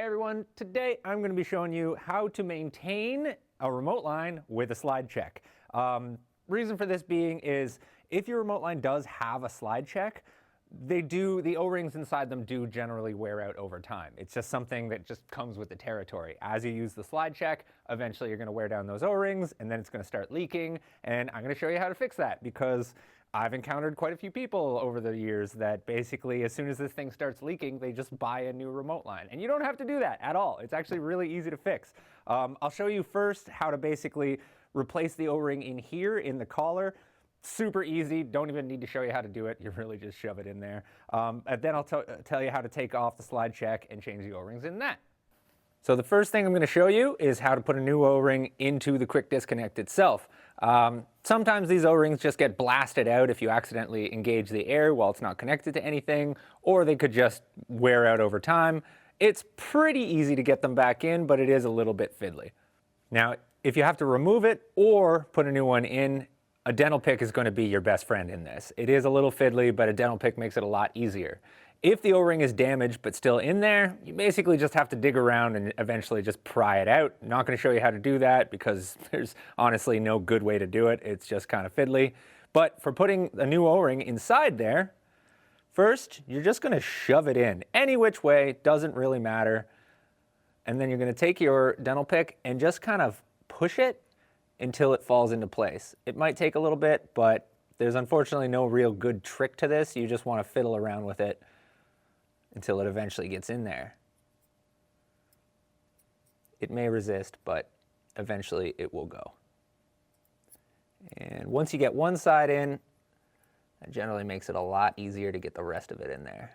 Hey everyone, today I'm going to be showing you how to maintain a remote line with a slide check. Reason for this being is if your remote line does have a slide check, the O-rings inside them do generally wear out over time. It's just something that just comes with the territory. As you use the slide check, eventually you're going to wear down those O-rings and then it's going to start leaking, and I'm going to show you how to fix that because I've encountered quite a few people over the years that basically as soon as this thing starts leaking, they just buy a new remote line. And you don't have to do that at all. It's actually really easy to fix. I'll show you first how to basically replace the O-ring in here in the collar. Super easy, don't even need to show you how to do it. You really just shove it in there. And then I'll tell you how to take off the slide check and change the O-rings in that. So the first thing I'm going to show you is how to put a new O-ring into the quick disconnect itself. Sometimes these O-rings just get blasted out if you accidentally engage the air while it's not connected to anything, or they could just wear out over time. It's pretty easy to get them back in, but it is a little bit fiddly. Now, if you have to remove it or put a new one in, a dental pick is going to be your best friend in this. It is a little fiddly, but a dental pick makes it a lot easier. If the O-ring is damaged but still in there, you basically just have to dig around and eventually just pry it out. I'm not going to show you how to do that because there's honestly no good way to do it. It's just kind of fiddly. But for putting a new O-ring inside there, first you're just going to shove it in. Any which way, doesn't really matter. And then you're going to take your dental pick and just kind of push it until it falls into place. It might take a little bit, but there's unfortunately no real good trick to this. You just want to fiddle around with it until it eventually gets in there. It may resist, but eventually it will go. And once you get one side in, that generally makes it a lot easier to get the rest of it in there.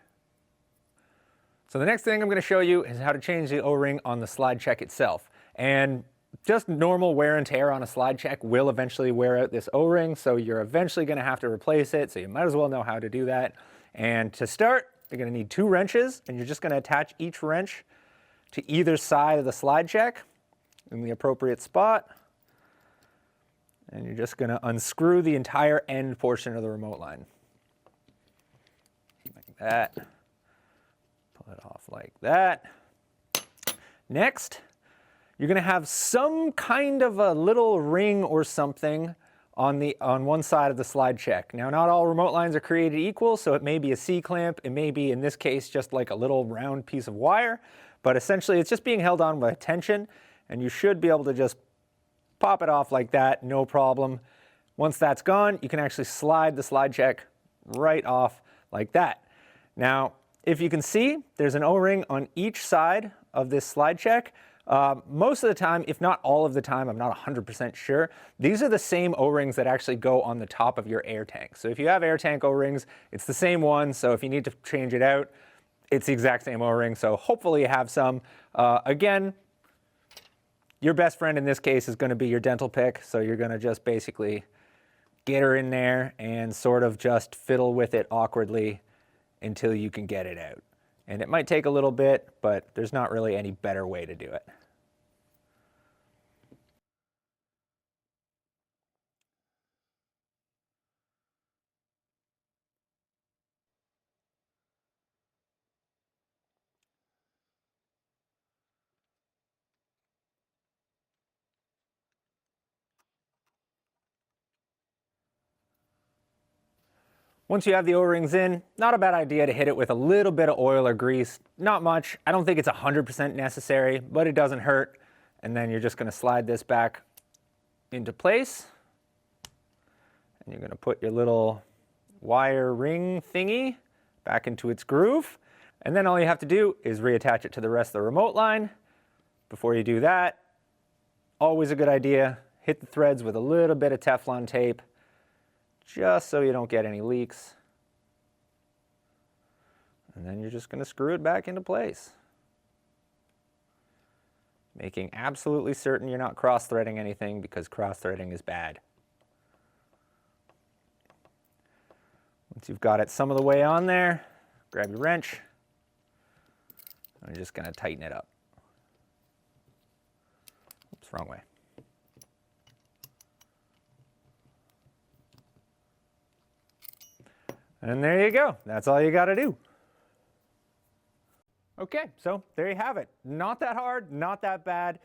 So the next thing I'm going to show you is how to change the O-ring on the slide check itself. And just normal wear and tear on a slide check will eventually wear out this O-ring, so you're eventually going to have to replace it, so you might as well know how to do that. And to start, you're going to need 2 wrenches, and you're just going to attach each wrench to either side of the slide check in the appropriate spot. And you're just going to unscrew the entire end portion of the remote line. Like that. Pull it off like that. Next, you're going to have some kind of a little ring or something on one side of the slide check. Now, not all remote lines are created equal, so it may be a C-clamp, it may be, in this case, just like a little round piece of wire, but essentially it's just being held on by tension, and you should be able to just pop it off like that, no problem. Once that's gone, you can actually slide the slide check right off like that. Now, if you can see, there's an O-ring on each side of this slide check. Most of the time, if not all of the time, I'm not 100% sure, these are the same O-rings that actually go on the top of your air tank. So if you have air tank O-rings, it's the same one, so if you need to change it out, it's the exact same O-ring, so hopefully you have some. Again, your best friend in this case is going to be your dental pick, so you're going to just basically get her in there and sort of just fiddle with it awkwardly until you can get it out. And it might take a little bit, but there's not really any better way to do it. Once you have the O-rings in, not a bad idea to hit it with a little bit of oil or grease. Not much. I don't think it's 100% necessary, but it doesn't hurt. And then you're just going to slide this back into place. And you're going to put your little wire ring thingy back into its groove. And then all you have to do is reattach it to the rest of the remote line. Before you do that, always a good idea, hit the threads with a little bit of Teflon tape, just so you don't get any leaks. And then you're just going to screw it back into place, making absolutely certain you're not cross-threading anything, because cross-threading is bad. Once you've got it some of the way on there, grab your wrench, and you're just going to tighten it up. Oops, wrong way. And there you go. That's all you got to do. Okay, so there you have it. Not that hard, not that bad.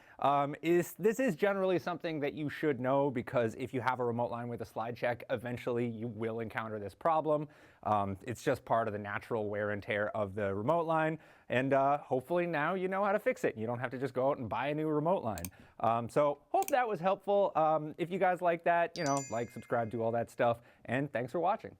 This is generally something that you should know, because if you have a remote line with a slide check, eventually you will encounter this problem. It's just part of the natural wear and tear of the remote line, and hopefully now you know how to fix it. You don't have to just go out and buy a new remote line. So hope that was helpful. If you guys like that, like, subscribe, do all that stuff, and thanks for watching.